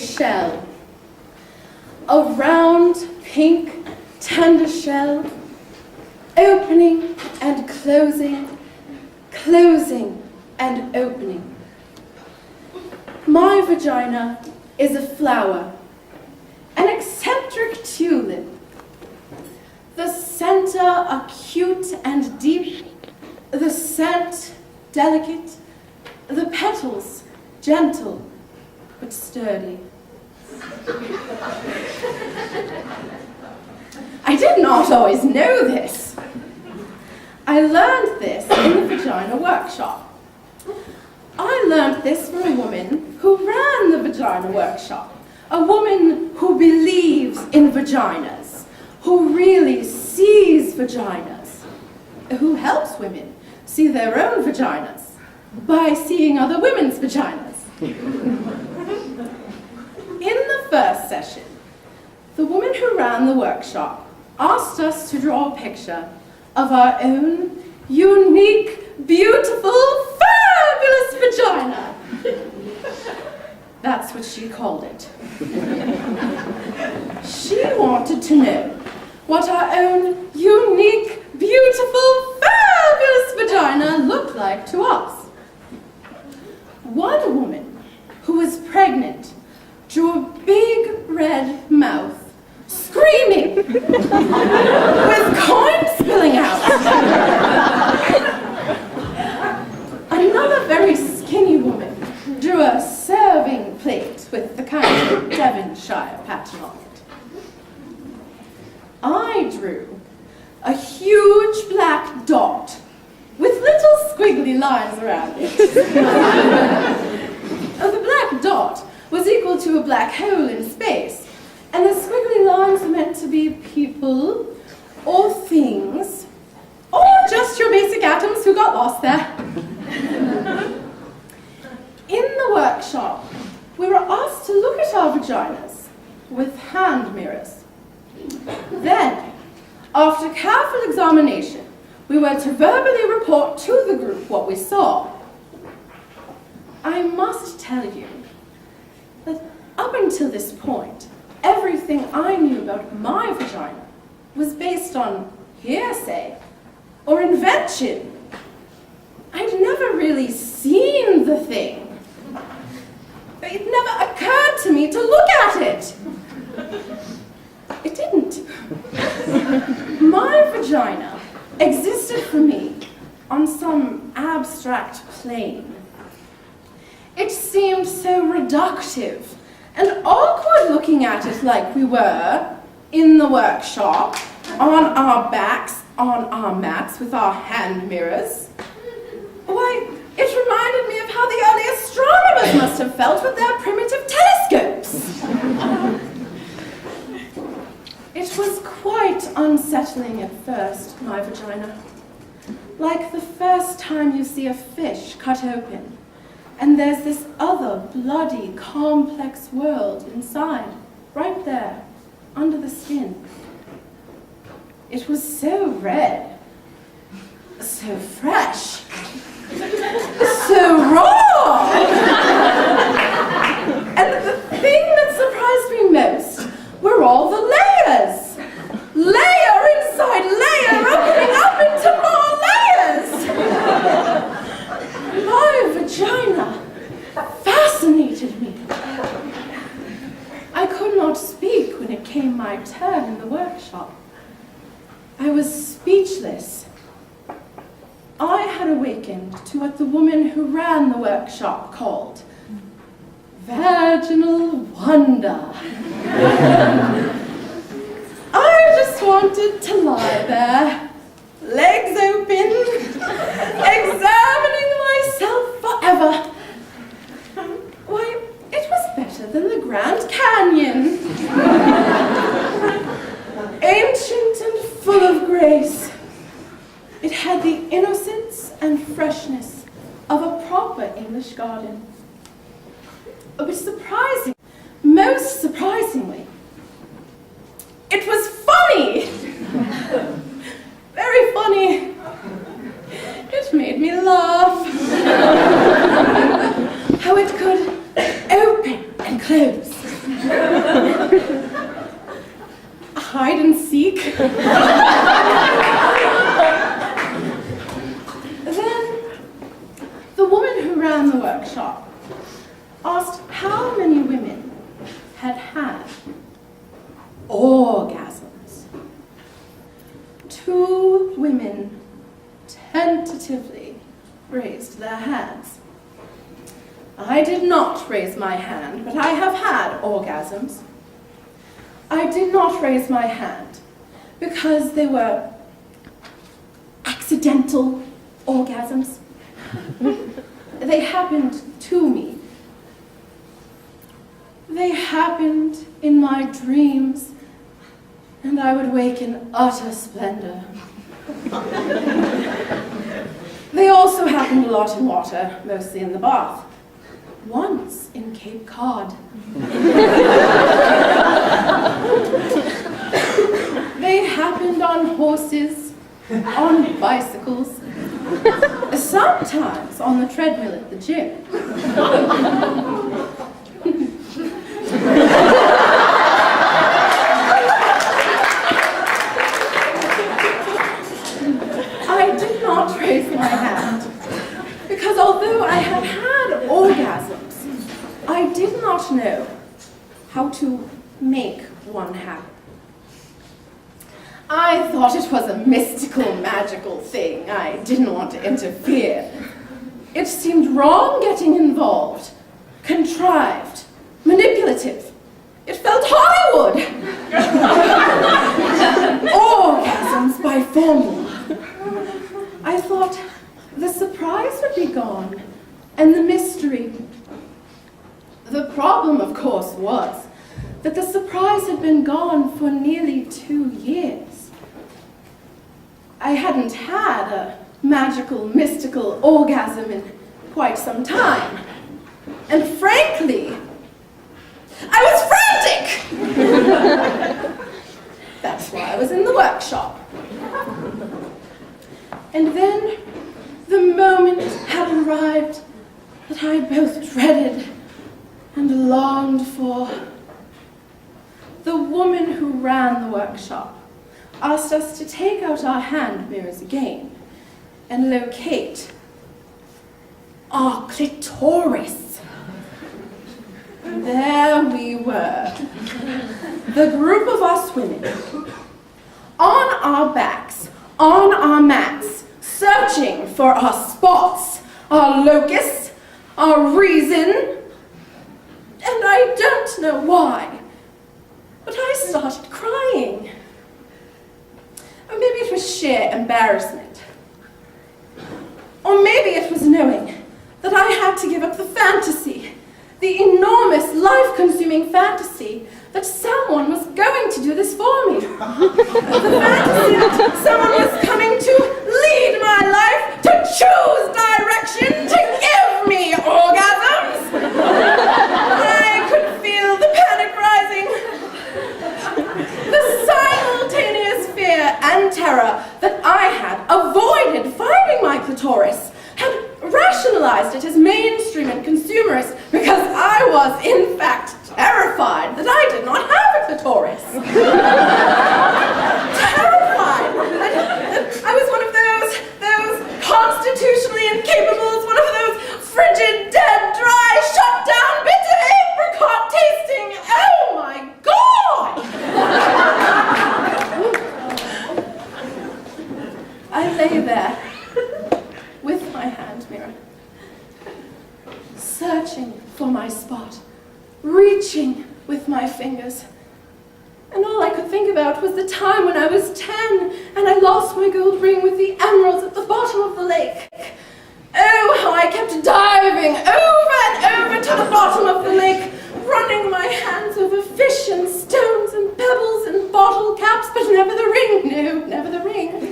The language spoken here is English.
shell. A round, pink, tender shell, opening and closing, closing and opening. My vagina is a flower, an eccentric tulip. The center acute and deep, the scent delicate, the petals gentle but sturdy. I did not always know this. I learned this in the Vagina Workshop. I learned this from a woman who ran the Vagina Workshop, a woman who believes in vaginas, who really sees vaginas, who helps women see their own vaginas by seeing other women's vaginas. In the first session, the woman who ran the workshop asked us to draw a picture of our own unique, beautiful, fabulous vagina. That's what she called it. She wanted to know what our own unique, beautiful, fabulous vagina looked like to us. One woman who was pregnant drew a big red mouth, screaming, with coin spilling out. Another very skinny woman drew a serving plate with the kind of Devonshire pattern on it. I drew a huge black dot with little squiggly lines around it. The black dot was equal to a black hole in space, and the squiggly lines were meant to be people or things, or just your basic atoms who got lost there. In the workshop, we were asked to look at our vaginas with hand mirrors. Then, after careful examination, we were to verbally report to the group what we saw. I must tell you that up until this point, everything I knew about my vagina was based on hearsay or invention. I'd never really seen the thing. It never occurred to me to look at it. It didn't. My vagina existed for me on some abstract plane. It seemed so reductive and awkward looking at it like we were in the workshop, on our backs, on our mats with our hand mirrors. Why, it reminded me of how the early astronomers must have felt with their primitive telescopes. It was quite unsettling at first, my vagina. Like the first time you see a fish cut open, and there's this other bloody, complex world inside, right there, under the skin. It was so red, so fresh, so raw! And the thing that surprised me most were all the layers. Layer inside layer, opening up into more layers. My vagina fascinated me. I could not speak when it came my turn in the workshop. I was speechless. I had awakened to what the woman who ran the workshop called vaginal wonder. I just wanted to lie there, legs open, examining myself forever. Why, it was better than the Grand Canyon. Ancient and full of grace. It had the innocence and freshness of a proper English garden. But most surprisingly, it was funny. Very funny. It made me laugh. How it could open and close, Hide and seek. Then the woman who ran the workshop asked how many women had had orgasms. 2 women tentatively raised their hands. I did not raise my hand, but I have had orgasms. I did not raise my hand because they were accidental orgasms. They happened to me. They happened in my dreams, and I would wake in utter splendor. They also happened a lot in water, mostly in the bath. Once in Cape Cod. They happened on horses, on bicycles, sometimes on the treadmill at the gym. I did not raise my hand because although I had had orgasms, I did not know how to make one happen. I thought it was a mystical, magical thing. I didn't want to interfere. It seemed wrong getting involved, contrived, manipulative. It felt Hollywood. Orgasms by formula. I thought the surprise would be gone, and the mystery. The problem, of course, was that the surprise had been gone for nearly 2 years. I hadn't had a magical, mystical orgasm in quite some time. And frankly, I was frantic! That's why I was in the workshop. And then the moment had arrived that I both dreaded and longed for. The woman who ran the workshop asked us to take out our hand mirrors again and locate our clitoris. There we were, the group of us women, on our backs, on our mats, searching for our spots, our locus, our reason, and I don't know why, but I started crying. Or maybe it was sheer embarrassment. Or maybe it was knowing that I had to give up the fantasy, the enormous, life-consuming fantasy that someone was going to do this for me. The fantasy that someone was coming to lead my life, to choose direction, to give me orgasms. I could feel the panic rising, the simultaneous fear and terror that I had avoided finding my clitoris, had rationalized it as mainstream and consumerist because I was, in fact, terrified that I did not have a clitoris. Terrified that I was one of those constitutionally incapables, one of those frigid, dead, dry, shut down, bitter, apricot tasting. Oh my God! I lay there with my hand mirror, searching for my spot, reaching with my fingers. And all I could think about was the time when I was 10 and I lost my gold ring with the emeralds at the bottom of the lake. Oh, how I kept diving over and over to the bottom of the lake, running my hands over fish and stones and pebbles and bottle caps, but never the ring, no, never the ring.